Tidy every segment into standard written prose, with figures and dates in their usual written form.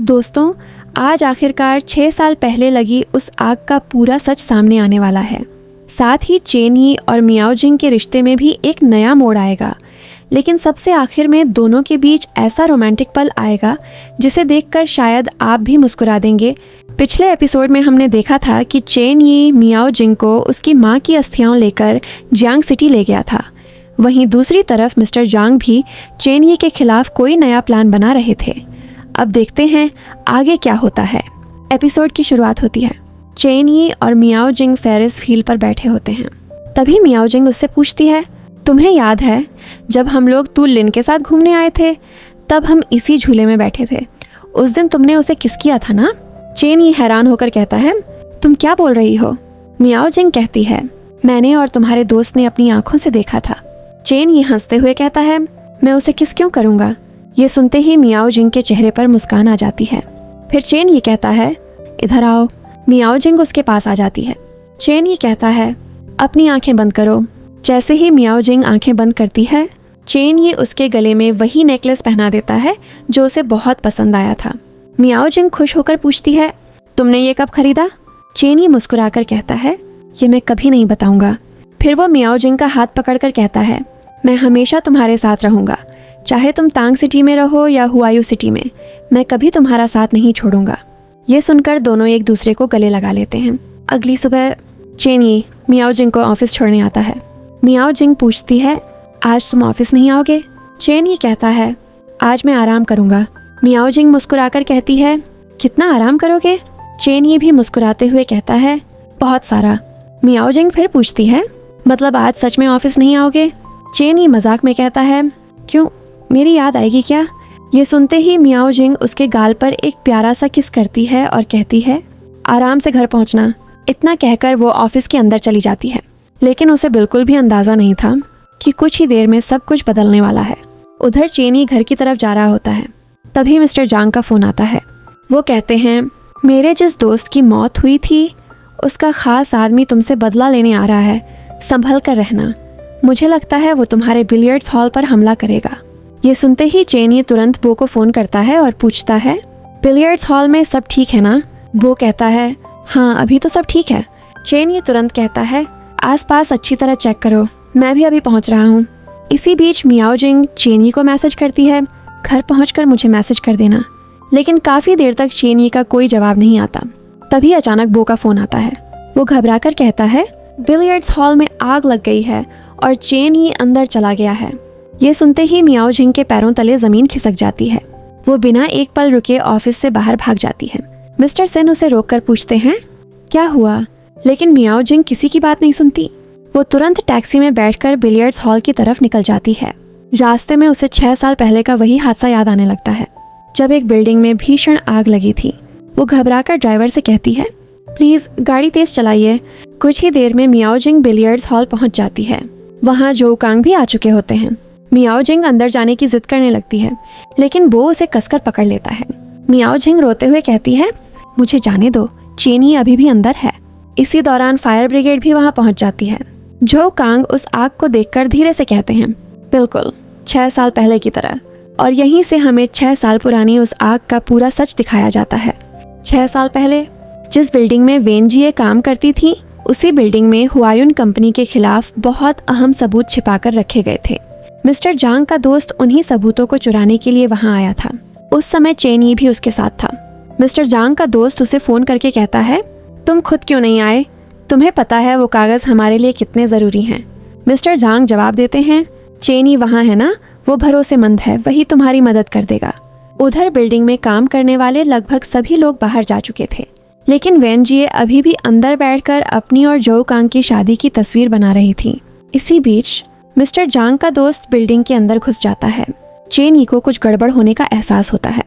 दोस्तों, आज आखिरकार 6 साल पहले लगी उस आग का पूरा सच सामने आने वाला है। साथ ही चेन यी और मियाओ जिंग के रिश्ते में भी एक नया मोड़ आएगा। लेकिन सबसे आखिर में दोनों के बीच ऐसा रोमांटिक पल आएगा जिसे देखकर शायद आप भी मुस्कुरा देंगे। पिछले एपिसोड में हमने देखा था कि चेन यी मियाओ जिंग को उसकी माँ की अस्थियां लेकर जियांग सिटी ले गया था। वहीं दूसरी तरफ मिस्टर जांग भी चेन यी के खिलाफ कोई नया प्लान बना रहे थे। अब देखते हैं आगे क्या होता है। एपिसोड की शुरुआत होती है। चेन यी और मियाओ जिंग फेरिस व्हील पर बैठे होते हैं। तभी मियाओ जिंग उससे पूछती है, तुम्हें याद है जब हम लोग तू लिन के साथ घूमने आए थे, तब हम इसी झूले में बैठे थे। उस दिन तुमने उसे किस किया था ना? चेन यी हैरान होकर कहता है, तुम क्या बोल रही हो? मियाओ जिंग कहती है, मैंने और तुम्हारे दोस्त ने अपनी आंखों से देखा था। चेन यी हंसते हुए कहता है, मैं उसे किस क्यों करूंगा? ये सुनते ही मियाओ जिंग के चेहरे पर मुस्कान आ जाती है। फिर चेन यी कहता है, इधर आओ। मियाओ जिंग उसके पास आ जाती है। चेन यी कहता है, अपनी आंखें बंद करो। जैसे ही मियाओ जिंग आंखें बंद करती है, चेन यी उसके गले में वही नेकलेस पहना देता है जो उसे बहुत पसंद आया था। मियाओ जिंग खुश होकर पूछती है, तुमने ये कब खरीदा? चेन यी मुस्कुराकर कहता है, ये मैं कभी नहीं बताऊंगा। फिर वो मियाओ जिंग का हाथ पकड़कर कहता है, मैं हमेशा तुम्हारे साथ रहूंगा, चाहे तुम तांग सिटी में रहो या हुआयू सिटी में, मैं कभी तुम्हारा साथ नहीं छोड़ूंगा। ये सुनकर दोनों एक दूसरे को गले लगा लेते हैं। अगली सुबह चेन यी मियाओ जिंग को ऑफिस छोड़ने आता है। मियाओ जिंग पूछती है, आज तुम ऑफिस नहीं आओगे? चेन यी कहता है, आज मैं आराम करूंगा। मियाओ जिंग मुस्कुराकर कहती है, कितना आराम करोगे? चेन यी भी मुस्कुराते हुए कहता है, बहुत सारा। मियाओ जिंग फिर पूछती है, मतलब आज सच में ऑफिस नहीं आओगे? चेन यी मजाक में कहता है, क्यों, मेरी याद आएगी क्या? ये सुनते ही मियाओ जिंग उसके गाल पर एक प्यारा सा किस करती है और कहती है, आराम से घर पहुंचना। इतना कहकर वो ऑफिस के अंदर चली जाती है। लेकिन उसे बिल्कुल भी अंदाजा नहीं था कि कुछ ही देर में सब कुछ बदलने वाला है। उधर चेन यी घर की तरफ जा रहा होता है। तभी मिस्टर जांग का फोन आता है। वो कहते हैं, मेरे जिस दोस्त की मौत हुई थी उसका खास आदमी तुमसे बदला लेने आ रहा है, संभल कर रहना। मुझे लगता है वो तुम्हारे बिलियर्ड्स हॉल पर हमला करेगा। ये सुनते ही चेन यी तुरंत बो को फोन करता है और पूछता है, बिलियर्ड्स हॉल में सब ठीक है ना? बो कहता है, हाँ अभी तो सब ठीक है। चेन यी तुरंत कहता है, आसपास अच्छी तरह चेक करो, मैं भी अभी पहुंच रहा हूँ। इसी बीच मियाओ जिंग चेन यी को मैसेज करती है, घर पहुंचकर मुझे मैसेज कर देना। लेकिन काफी देर तक चेन यी का कोई जवाब नहीं आता। तभी अचानक बो का फोन आता है। वो घबराकर कहता है, बिलियर्ड्स हॉल में आग लग गई है और चेन यी अंदर चला गया है। ये सुनते ही मियाओ जिंग के पैरों तले जमीन खिसक जाती है। वो बिना एक पल रुके ऑफिस से बाहर भाग जाती है। मिस्टर सेन उसे रोककर पूछते हैं, क्या हुआ? लेकिन मियाओ जिंग किसी की बात नहीं सुनती। वो तुरंत टैक्सी में बैठकर बिलियर्ड्स हॉल की तरफ निकल जाती है। रास्ते में उसे 6 साल पहले का वही हादसा याद आने लगता है जब एक बिल्डिंग में भीषण आग लगी थी। वो घबराकर ड्राइवर से कहती है, प्लीज गाड़ी तेज चलाइए। कुछ ही देर में मियाओ जिंग बिलियर्ड्स हॉल पहुंच जाती है। वहाँ जो कांग भी आ चुके होते हैं। मियाओ जिंग अंदर जाने की जिद करने लगती है, लेकिन बो उसे कसकर पकड़ लेता है। मियाओ जिंग रोते हुए कहती है, मुझे जाने दो, चेन यी अभी भी अंदर है। इसी दौरान फायर ब्रिगेड भी वहाँ पहुँच जाती है। जो कांग उस आग को देखकर धीरे से कहते हैं, बिल्कुल 6 साल पहले की तरह। और यहीं से हमें 6 साल पुरानी उस आग का पूरा सच दिखाया जाता है। 6 साल पहले जिस बिल्डिंग में वेन जिए काम करती थी, उसी बिल्डिंग में हुआयुन कंपनी के खिलाफ बहुत अहम सबूत छिपाकर रखे गए थे। मिस्टर जांग का दोस्त उन्हीं सबूतों को चुराने के लिए वहां आया था। उस समय चेन यी भी उसके साथ था। मिस्टर जांग का दोस्त उसे फोन करके कहता है, तुम खुद क्यों नहीं आए? तुम्हें पता है वो कागज हमारे लिए कितने जरूरी हैं। मिस्टर जांग जवाब देते हैं, चेन यी वहाँ है ना, वो भरोसेमंद है, वही तुम्हारी मदद कर देगा। उधर बिल्डिंग में काम करने वाले लगभग सभी लोग बाहर जा चुके थे, लेकिन वेन जिए अभी भी अंदर बैठकर अपनी और जो कांग की शादी की तस्वीर बना रही थी। इसी बीच मिस्टर जांग का दोस्त बिल्डिंग के अंदर घुस जाता है। चेन यी को कुछ गड़बड़ होने का एहसास होता है।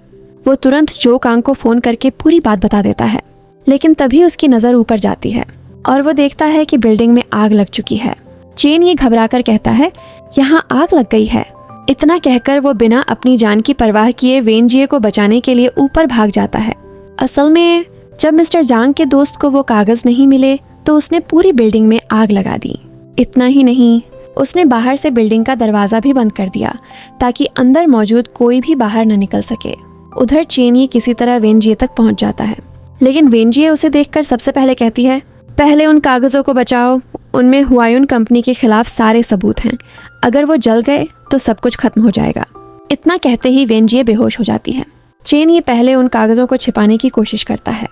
वो तुरंत जो कांग को फोन करके पूरी बात बता देता है। लेकिन तभी उसकी नजर ऊपर जाती है और वो देखता है कि बिल्डिंग में आग लग चुकी है। चेन यी घबराकर कहता है, यहाँ आग लग गई है। इतना कहकर वो बिना अपनी जान की परवाह किए वेन जिए को बचाने के लिए ऊपर भाग जाता है। असल में जब मिस्टर जांग के दोस्त को वो कागज नहीं मिले तो उसने पूरी बिल्डिंग में आग लगा दी। इतना ही नहीं, उसने बाहर से बिल्डिंग का दरवाजा भी बंद कर दिया ताकि अंदर मौजूद कोई भी बाहर न निकल सके। उधर चेनी किसी तरह वेनजिए तक पहुंच जाता है, लेकिन वेनजिए उसे देखकर सबसे पहले कहती है, पहले उन कागजों को बचाओ, उनमें हुआयुन कंपनी के खिलाफ सारे सबूत हैं, अगर वो जल गए तो सब कुछ खत्म हो जाएगा। इतना कहते ही वेनजिए बेहोश हो जाती है। चेनी पहले उन कागजों को छिपाने की कोशिश करता है,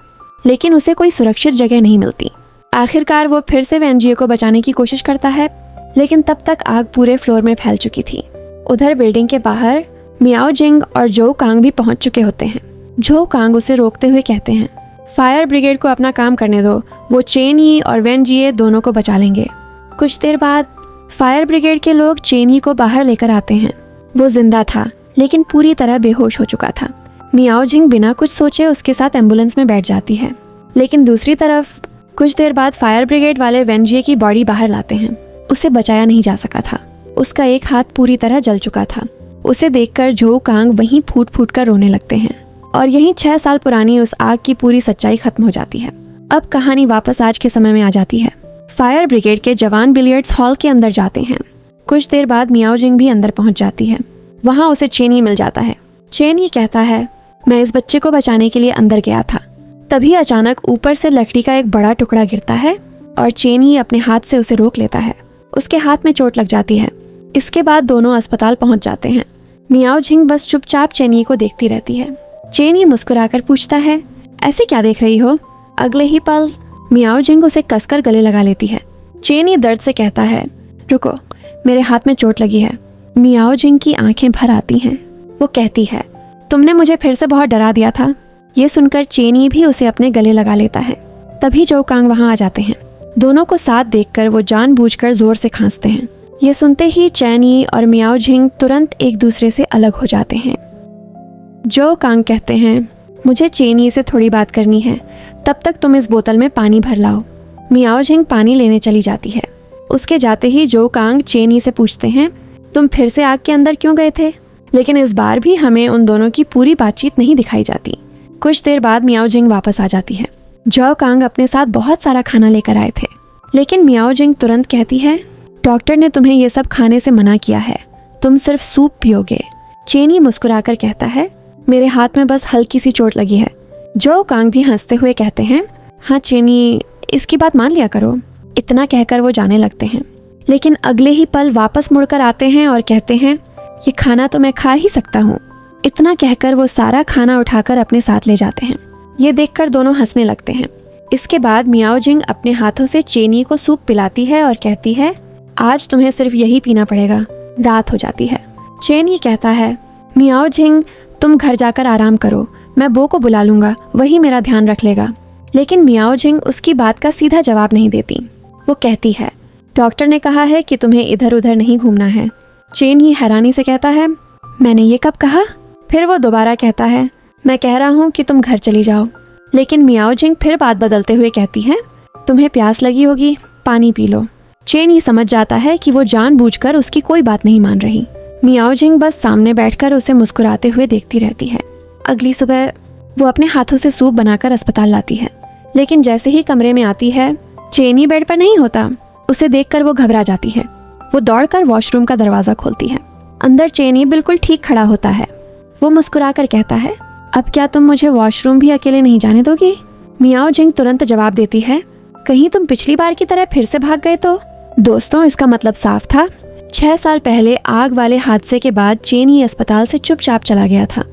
लेकिन उसे कोई सुरक्षित जगह नहीं मिलती। आखिरकार वो फिर से वेनजिए को बचाने की कोशिश करता है, लेकिन तब तक आग पूरे फ्लोर में फैल चुकी थी। उधर बिल्डिंग के बाहर मियाओ जिंग और जो कांग भी पहुंच चुके होते हैं। जो कांग उसे रोकते हुए कहते हैं, फायर ब्रिगेड को अपना काम करने दो, वो चेनी और वेनजिए दोनों को बचा लेंगे। कुछ देर बाद फायर ब्रिगेड के लोग चेनी को बाहर लेकर आते हैं। वो जिंदा था, लेकिन पूरी तरह बेहोश हो चुका था। मियाओ जिंग बिना कुछ सोचे उसके साथ एम्बुलेंस में बैठ जाती है, लेकिन दूसरी तरफ कुछ देर बाद फायर ब्रिगेड वाले वेनजिए की बॉडी बाहर लाते हैं। उसे बचाया नहीं जा सका था, उसका एक हाथ पूरी तरह जल चुका था। उसे देखकर जो कांग वहीं फूट फूट कर रोने लगते हैं और यहीं 6 साल पुरानी उस आग की पूरी सच्चाई खत्म हो जाती है। अब कहानी वापस आज के समय में आ जाती है। फायर ब्रिगेड के जवान बिलियर्ड्स हॉल के अंदर जाते हैं। कुछ देर बाद मियाओ जिंग भी अंदर पहुंच जाती है। वहां उसे चेनी मिल जाता है। चेनी कहता है, मैं इस बच्चे को बचाने के लिए अंदर गया था। तभी अचानक ऊपर से लकड़ी का एक बड़ा टुकड़ा गिरता है और चेनी अपने हाथ से उसे रोक लेता है। उसके हाथ में चोट लग जाती है। इसके बाद दोनों अस्पताल पहुंच जाते हैं। मियाओ जिंग बस चुपचाप चेनी को देखती रहती है। चेनी मुस्कुराकर पूछता है, ऐसे क्या देख रही हो? अगले ही पल मियाओ जिंग उसे कसकर गले लगा लेती है। चेनी दर्द से कहता है, रुको, मेरे हाथ में चोट लगी है। मियाओ जिंग की आंखें भर आती हैं। वो कहती है, तुमने मुझे फिर से बहुत डरा दिया था। ये सुनकर चेनी भी उसे अपने गले लगा लेता है। तभी जो कांग वहां आ जाते हैं। दोनों को साथ देखकर वो जानबूझकर जोर से खांसते हैं। ये सुनते ही चेनी और मियाओ जिंग तुरंत एक दूसरे से अलग हो जाते हैं। जो कांग कहते हैं, मुझे चेनी से थोड़ी बात करनी है, तब तक तुम इस बोतल में पानी भर लाओ। मियाओ जिंग पानी लेने चली जाती है। उसके जाते ही जो कांग चेनी से पूछते हैं, तुम फिर से आग के अंदर क्यों गए थे? लेकिन इस बार भी हमें उन दोनों की पूरी बातचीत नहीं दिखाई जाती। कुछ देर बाद मियाओ जिंग वापस आ जाती है। जो कांग अपने साथ बहुत सारा खाना लेकर आए थे, लेकिन मियाओ जिंग तुरंत कहती है, डॉक्टर ने तुम्हें ये सब खाने से मना किया है, तुम सिर्फ सूप पियोगे। चेनी मुस्कुराकर कहता है, मेरे हाथ में बस हल्की सी चोट लगी है। जो कांग भी हंसते हुए कहते हैं, हाँ चेनी, इसकी बात मान लिया करो। इतना कहकर वो जाने लगते हैं, लेकिन अगले ही पल वापस मुड़कर आते हैं और कहते हैं, ये खाना तो मैं खा ही सकता हूँ। इतना कहकर वो सारा खाना उठाकर अपने साथ ले जाते हैं। ये देखकर दोनों हंसने लगते हैं। इसके बाद मियाओ जिंग अपने हाथों से चेनी को सूप पिलाती है और कहती है, आज तुम्हें सिर्फ यही पीना पड़ेगा। रात हो जाती है। चेनी कहता है, मियाओ जिंग, तुम घर जाकर आराम करो, मैं बो को बुला लूंगा, वही मेरा ध्यान रख लेगा। लेकिन मियाओ जिंग उसकी बात का सीधा जवाब नहीं देती। वो कहती है, डॉक्टर ने कहा है कि तुम्हें इधर उधर नहीं घूमना है। चेनी हैरानी से कहता है, मैंने ये कब कहा? फिर वो दोबारा कहता है, मैं कह रहा हूँ कि तुम घर चली जाओ। लेकिन मियाओ जिंग फिर बात बदलते हुए कहती है, तुम्हें प्यास लगी होगी, पानी पी लो। चेनी समझ जाता है कि वो जानबूझकर उसकी कोई बात नहीं मान रही। मियाओ जिंग बस सामने बैठकर उसे मुस्कुराते हुए देखती रहती है। अगली सुबह वो अपने हाथों से सूप बनाकर अस्पताल लाती है, लेकिन जैसे ही कमरे में आती है, चेनी बेड पर नहीं होता। उसे देखकर वो घबरा जाती है। वो दौड़कर वॉशरूम का दरवाजा खोलती है। अंदर चेनी बिल्कुल ठीक खड़ा होता है। वो मुस्कुराकर कहता है, अब क्या तुम मुझे वॉशरूम भी अकेले नहीं जाने दोगी? मियाओ जिंग तुरंत जवाब देती है, कहीं तुम पिछली बार की तरह फिर से भाग गए तो? दोस्तों, इसका मतलब साफ था। 6 साल पहले आग वाले हादसे के बाद चेनी अस्पताल से चुपचाप चला गया था।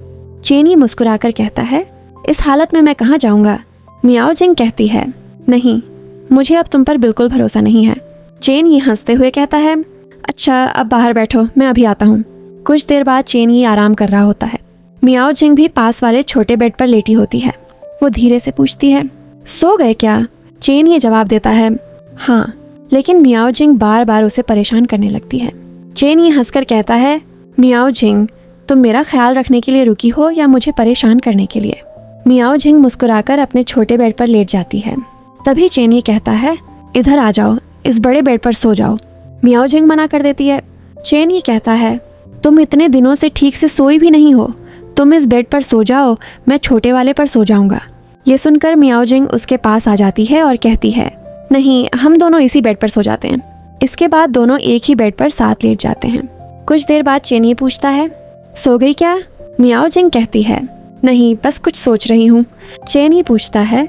चेनी मुस्कुराकर कहता है, इस हालत में मैं कहाँ जाऊंगा? मियाओ जिंग कहती है, नहीं, मुझे अब तुम पर बिल्कुल भरोसा नहीं है। चेनी हंसते हुए कहता है, अच्छा अब बाहर बैठो, मैं अभी आता हूँ। कुछ देर बाद चेनी आराम कर रहा होता है। मियाओ जिंग भी पास वाले छोटे बेड पर लेटी होती है। वो धीरे से पूछती है, सो गए क्या? चेनी जवाब देता है, हाँ। लेकिन मियाओ जिंग बार बार उसे परेशान करने लगती है। चेनी हंसकर कहता है, मियाओ जिंग, तुम मेरा ख्याल रखने के लिए रुकी हो या मुझे परेशान करने के लिए? मियाओ जिंग मुस्कुराकर अपने छोटे बेड पर लेट जाती है। तभी चेनी कहता है, इधर आ जाओ, इस बड़े बेड पर सो जाओ। मियाओ जिंग मना कर देती है। चेनी कहता है, तुम इतने दिनों से ठीक से सोई भी नहीं हो, तुम इस बेड पर सो जाओ, मैं छोटे वाले पर सो जाऊंगा। ये सुनकर मियाओ जिंग उसके पास आ जाती है और कहती है, नहीं, हम दोनों इसी बेड पर सो जाते हैं। इसके बाद दोनों एक ही बेड पर साथ लेट जाते हैं। कुछ देर बाद चेनी पूछता है, सो गई क्या? मियाओ जिंग कहती है, नहीं, बस कुछ सोच रही हूँ। चेन ही पूछता है,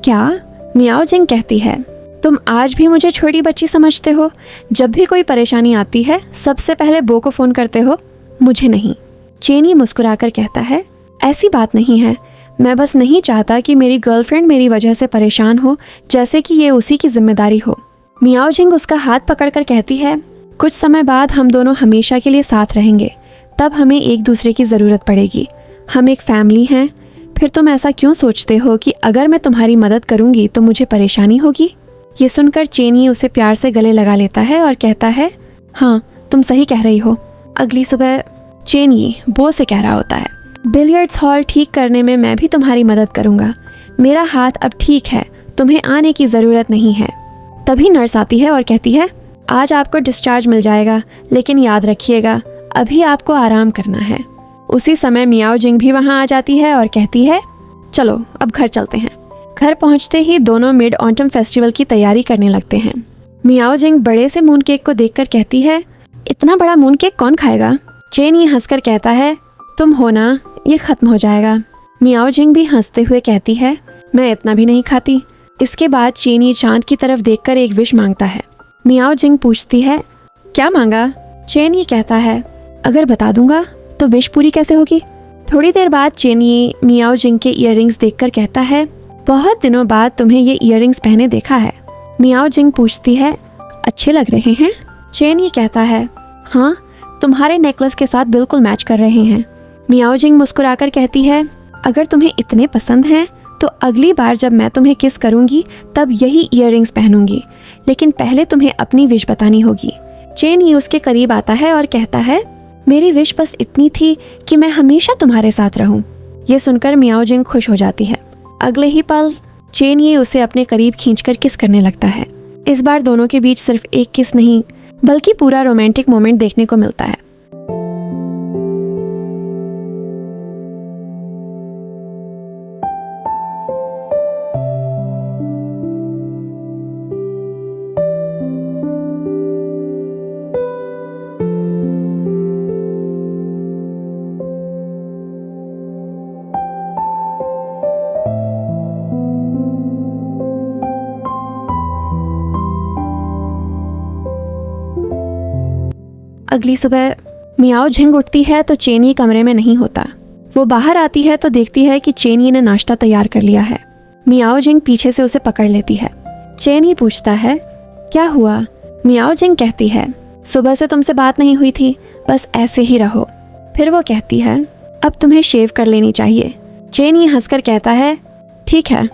क्या? मियाओ जिंग कहती है, तुम आज भी मुझे छोटी बच्ची समझते हो? जब भी कोई परेशानी आती है सबसे पहले बो को फ़ोन करते हो, मुझे नहीं। चेनी मुस्कुराकर कहता है, ऐसी बात नहीं है, मैं बस नहीं चाहता कि मेरी गर्लफ्रेंड मेरी वजह से परेशान हो, जैसे कि ये उसी की जिम्मेदारी हो। मियाओ जिंग उसका हाथ पकड़कर कहती है, कुछ समय बाद हम दोनों हमेशा के लिए साथ रहेंगे, तब हमें एक दूसरे की ज़रूरत पड़ेगी। हम एक फैमिली हैं। फिर तुम ऐसा क्यों सोचते हो कि अगर मैं तुम्हारी मदद करूंगी तो मुझे परेशानी होगी? ये सुनकर चेनी उसे प्यार से गले लगा लेता है और कहता है, हाँ तुम सही कह रही हो। अगली सुबह चेनी बो से कह रहा होता है, बिलियर्ड्स हॉल ठीक करने में मैं भी तुम्हारी मदद करूंगा। मेरा हाथ अब ठीक है, तुम्हें आने की ज़रूरत नहीं है। तभी नर्स आती है और कहती है, आज आपको डिस्चार्ज मिल जाएगा, लेकिन याद रखिएगा अभी आपको आराम करना है। उसी समय मियाओ जिंग भी वहाँ आ जाती है और कहती है, चलो अब घर चलते हैं। घर पहुँचते ही दोनों मिड ऑटम फेस्टिवल की तैयारी करने लगते हैं। मियाओ जिंग बड़े से मून केक को देखकर कहती है, इतना बड़ा मून केक कौन खाएगा? चेनी हंसकर कहता है, तुम हो ना, ये खत्म हो जाएगा। मियाओ जिंग भी हंसते हुए कहती है, मैं इतना भी नहीं खाती। इसके बाद चेनी चांद की तरफ देखकर एक विश मांगता है। मियाओ जिंग पूछती है, क्या मांगा? चेनी कहता है, अगर बता दूंगा तो विश पूरी कैसे होगी? थोड़ी देर बाद चेनी मियाओ जिंग के इयररिंग्स देखकर कहता है, बहुत दिनों बाद तुम्हें ये इयररिंग्स पहने देखा है। मियाओ जिंग पूछती है, अच्छे लग रहे हैं? चेनी कहता है, हाँ तुम्हारे नेकलेस के साथ बिल्कुल मैच कर रहे हैं। मियाओ जिंग मुस्कुराकर कहती है, अगर तुम्हें इतने पसंद हैं तो अगली बार जब मैं तुम्हें किस करूंगी तब यही इयररिंग्स पहनूंगी, लेकिन पहले तुम्हें अपनी विश बतानी होगी। चेनी उसके करीब आता है और कहता है, मेरी विश बस इतनी थी कि मैं हमेशा तुम्हारे साथ रहूं। ये सुनकर मियाओ जिंग खुश हो जाती है। अगले ही पल चेनी उसे अपने करीब खींचकर किस करने लगता है। इस बार दोनों के बीच सिर्फ एक किस नहीं बल्कि पूरा रोमांटिक मोमेंट देखने को मिलता है। अगली सुबह मियाओ जिंग उठती है तो चेनी कमरे में नहीं होता। वो बाहर आती है तो देखती है कि चेनी ने नाश्ता तैयार कर लिया है। मियाओ जिंग पीछे से उसे पकड़ लेती है। चेनी पूछता है, क्या हुआ? मियाओ जिंग कहती है, सुबह से तुमसे बात नहीं हुई थी, बस ऐसे ही रहो। फिर वो कहती है, अब तुम्हें शेव कर लेनी चाहिए। चेनी हंसकर कहता है, ठीक है।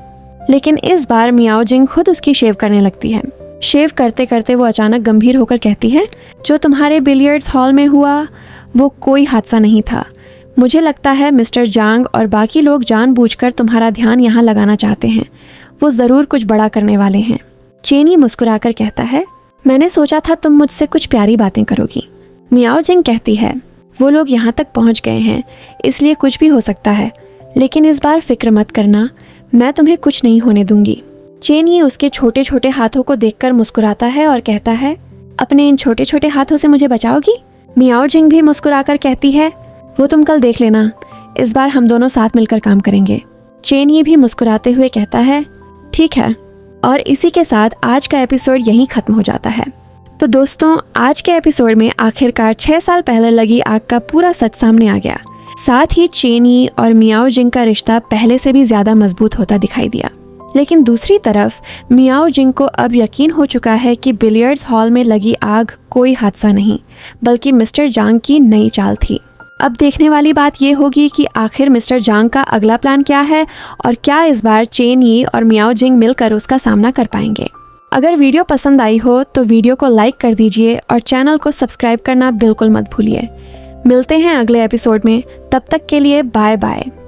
लेकिन इस बार मियाओ जिंग खुद उसकी शेव करने लगती है। शेव करते करते वो अचानक गंभीर होकर कहती है, जो तुम्हारे बिलियर्ड्स हॉल में हुआ वो कोई हादसा नहीं था। मुझे लगता है मिस्टर जांग और बाकी लोग जानबूझकर तुम्हारा ध्यान यहाँ लगाना चाहते हैं। वो ज़रूर कुछ बड़ा करने वाले हैं। चेनी मुस्कुराकर कहता है, मैंने सोचा था तुम मुझसे कुछ प्यारी बातें करोगी। मियाओ जिंग कहती है, वो लोग यहाँ तक पहुँच गए हैं, इसलिए कुछ भी हो सकता है, लेकिन इस बार फिक्र मत करना, मैं तुम्हें कुछ नहीं होने दूंगी। चेनी उसके छोटे छोटे हाथों को देखकर मुस्कुराता है और कहता है, अपने इन छोटे छोटे हाथों से मुझे बचाओगी? मियाओ जिंग भी मुस्कुराकर कहती है, वो तुम कल देख लेना, इस बार हम दोनों साथ मिलकर काम करेंगे। चेनी भी मुस्कुराते हुए कहता है, ठीक है। और इसी के साथ आज का एपिसोड यहीं खत्म हो जाता है। तो दोस्तों, आज के एपिसोड में आखिरकार 6 साल पहले लगी आग का पूरा सच सामने आ गया। साथ ही चेनी और मियाओ जिंग का रिश्ता पहले से भी ज्यादा मजबूत होता दिखाई दिया। लेकिन दूसरी तरफ मियाओ जिंग को अब यकीन हो चुका है कि बिलियर्ड्स हॉल में लगी आग कोई हादसा नहीं, बल्कि मिस्टर जांग की नई चाल थी। अब देखने वाली बात ये होगी कि आखिर मिस्टर जांग का अगला प्लान क्या है और क्या इस बार चेनी और मियाओ जिंग मिलकर उसका सामना कर पाएंगे। अगर वीडियो पसंद आई हो तो वीडियो को लाइक कर दीजिए और चैनल को सब्सक्राइब करना बिल्कुल मत भूलिए। मिलते हैं अगले एपिसोड में, तब तक के लिए बाय बाय।